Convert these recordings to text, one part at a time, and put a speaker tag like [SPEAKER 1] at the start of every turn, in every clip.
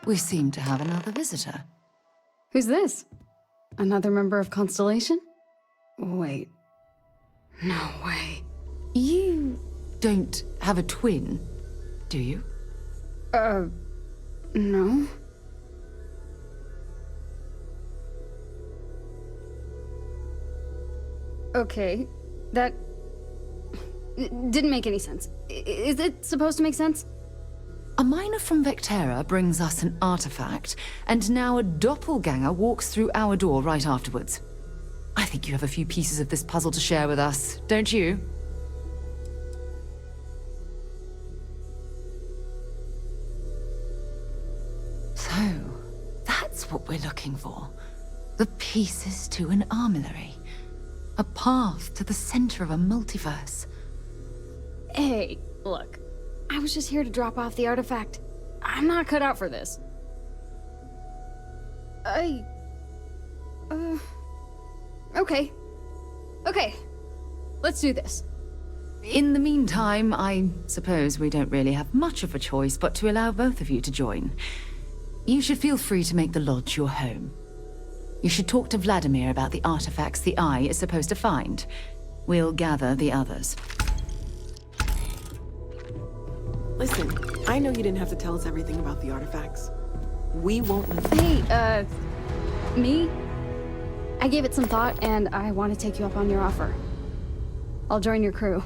[SPEAKER 1] we seem to have another visitor.
[SPEAKER 2] Who's this? Another member of Constellation? Wait. No way.
[SPEAKER 1] You don't have a twin, do you?
[SPEAKER 2] No. Okay, that didn't make any sense. Is it supposed to make sense?
[SPEAKER 1] A miner from Vectera brings us an artifact, and now a doppelganger walks through our door right afterwards. I think you have a few pieces of this puzzle to share with us, don't you? So, that's what we're looking for. The pieces to an armillary. A path to the center of a multiverse.
[SPEAKER 2] Hey, look. I was just here to drop off the artifact. I'm not cut out for this. Okay. Okay. Let's do this.
[SPEAKER 1] In the meantime, I suppose we don't really have much of a choice but to allow both of you to join. You should feel free to make the lodge your home. You should talk to Vladimir about the artifacts the Eye is supposed to find. We'll gather the others.
[SPEAKER 3] Listen, I know you didn't have to tell us everything about the artifacts. We won't let
[SPEAKER 2] Hey, me? I gave it some thought, and I want to take you up on your offer. I'll join your crew.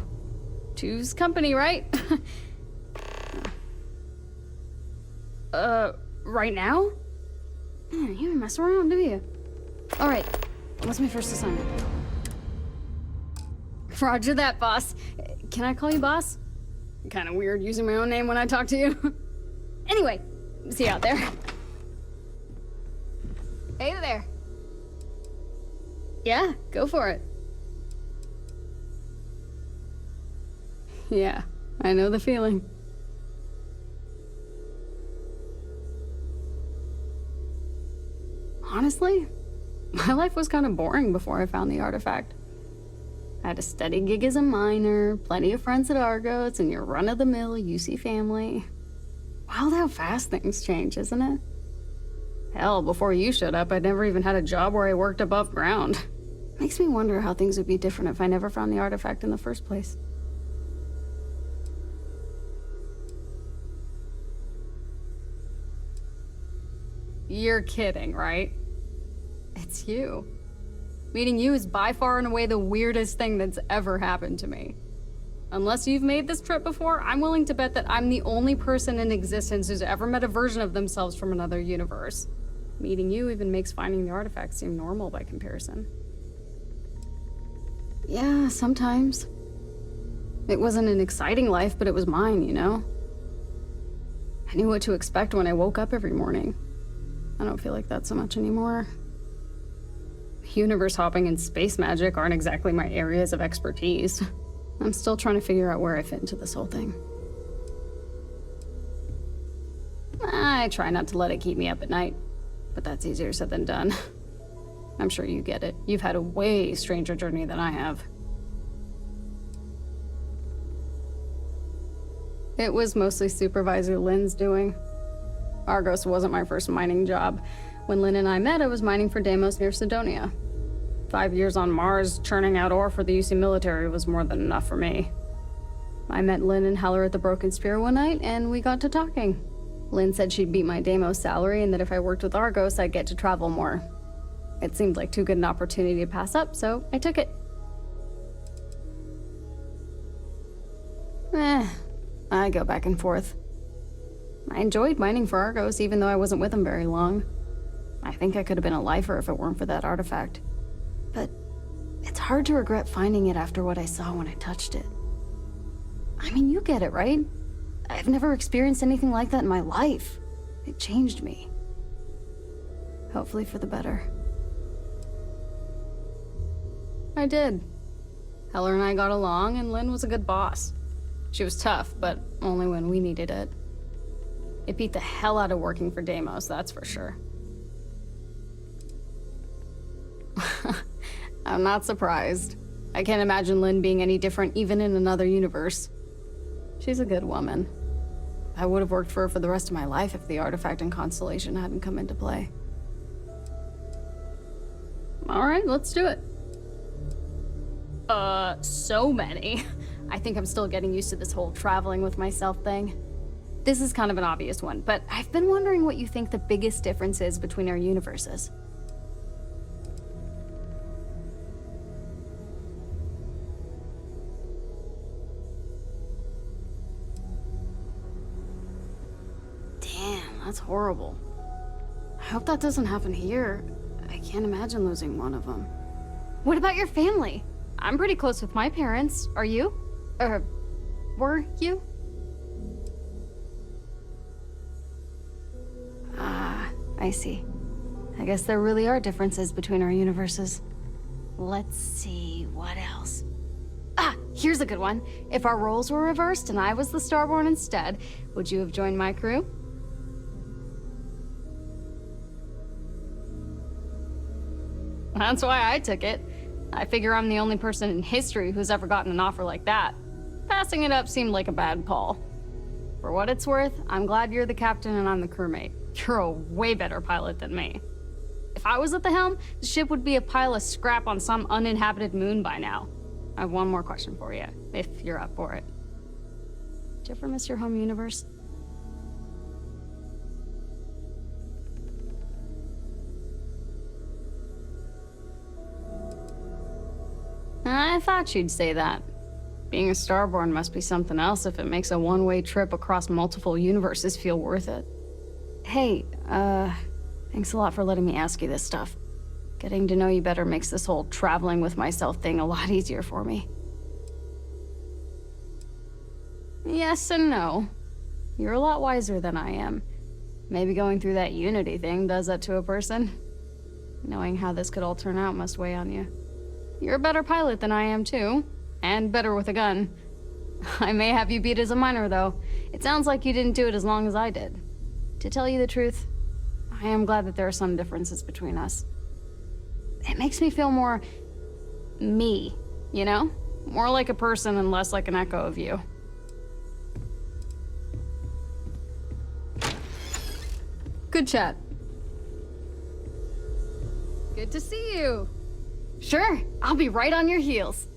[SPEAKER 2] Choose company, right? Right now? Man, you don't mess around, do you? Alright, what's my first assignment? Roger that, boss. Can I call you boss? Kind of weird using my own name when I talk to you. Anyway, see you out there. Hey there. Yeah, go for it. Yeah, I know the feeling. Honestly, my life was kind of boring before I found the artifact. I had a steady gig as a miner, plenty of friends at Argos, and your run-of-the-mill UC family. Wild how fast things change, isn't it? Hell, before you showed up, I'd never even had a job where I worked above ground. Makes me wonder how things would be different if I never found the artifact in the first place. You're kidding, right? It's you. Meeting you is by far and away the weirdest thing that's ever happened to me. Unless you've made this trip before, I'm willing to bet that I'm the only person in existence who's ever met a version of themselves from another universe. Meeting you even makes finding the artifact seem normal by comparison. Yeah, sometimes. It wasn't an exciting life, but it was mine, you know? I knew what to expect when I woke up every morning. I don't feel like that so much anymore. Universe hopping and space magic aren't exactly my areas of expertise. I'm still trying to figure out where I fit into this whole thing. I try not to let it keep me up at night, but that's easier said than done. I'm sure you get it. You've had a way stranger journey than I have. It was mostly Supervisor Lynn's doing. Argos wasn't my first mining job. When Lynn and I met, I was mining for Deimos near Sidonia. 5 years on Mars, churning out ore for the UC military was more than enough for me. I met Lynn and Heller at the Broken Spear one night, and we got to talking. Lynn said she'd beat my Deimos salary, and that if I worked with Argos, I'd get to travel more. It seemed like too good an opportunity to pass up, so I took it. I go back and forth. I enjoyed mining for Argos, even though I wasn't with them very long. I think I could have been a lifer if it weren't for that artifact. But it's hard to regret finding it after what I saw when I touched it. I mean, you get it, right? I've never experienced anything like that in my life. It changed me. Hopefully for the better. I did. Heller and I got along, and Lynn was a good boss. She was tough, but only when we needed it. It beat the hell out of working for Deimos, that's for sure. I'm not surprised. I can't imagine Lynn being any different even in another universe. She's a good woman. I would have worked for her for the rest of my life if the artifact and Constellation hadn't come into play. All right, let's do it. So many. I think I'm still getting used to this whole traveling with myself thing. This is kind of an obvious one, but I've been wondering what you think the biggest difference is between our universes. Damn, that's horrible. I hope that doesn't happen here. I can't imagine losing one of them. What about your family? I'm pretty close with my parents. Are you? Were you? Ah, I see. I guess there really are differences between our universes. Let's see, what else? Ah, here's a good one. If our roles were reversed and I was the Starborn instead, would you have joined my crew? That's why I took it. I figure I'm the only person in history who's ever gotten an offer like that. Passing it up seemed like a bad call. For what it's worth, I'm glad you're the captain and I'm the crewmate. You're a way better pilot than me. If I was at the helm, the ship would be a pile of scrap on some uninhabited moon by now. I have one more question for you, if you're up for it. Do you ever miss your home universe? I thought you'd say that. Being a Starborn must be something else if it makes a one-way trip across multiple universes feel worth it. Hey, thanks a lot for letting me ask you this stuff. Getting to know you better makes this whole traveling with myself thing a lot easier for me. Yes and no. You're a lot wiser than I am. Maybe going through that Unity thing does that to a person. Knowing how this could all turn out must weigh on you. You're a better pilot than I am, too. And better with a gun. I may have you beat as a miner, though. It sounds like you didn't do it as long as I did. To tell you the truth, I am glad that there are some differences between us. It makes me feel more... me, you know? More like a person and less like an echo of you. Good chat. Good to see you. Sure, I'll be right on your heels.